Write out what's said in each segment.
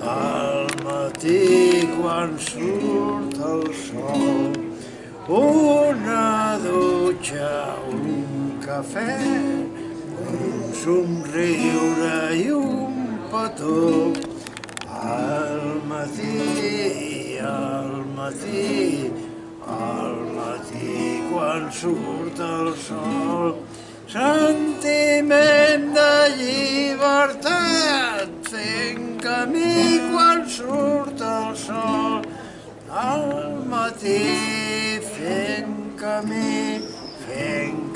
Al matí quan surt el sol, una dutxa, un cafè, un somriure i un petó. Al matí, quan surt el sol, sentiment de llibertat, fent camí quan surt el sol. Al matí fent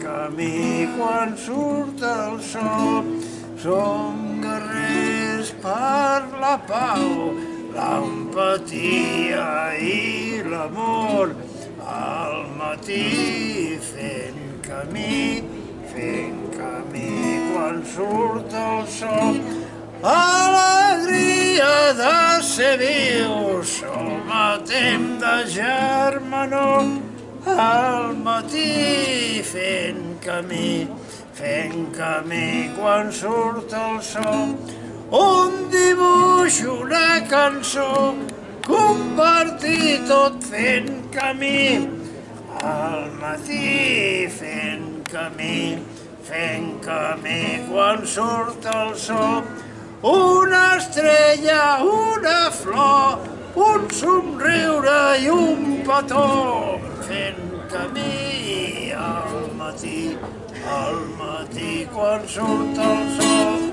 camí quan surt el sol. Som guerrers per la pau, l'empatia i l'amor. Al matí fent camí quan surt el sol. Alegria de ser vius, som a temps de germanor. Al matí fent camí quan surt el sol. Un dibuix, una cançó, compartir tot fent camí. Al matí fent camí quan surt el sol. Una estrella, una flor, un somriure i un petó, fent camí al matí quan surt el sol.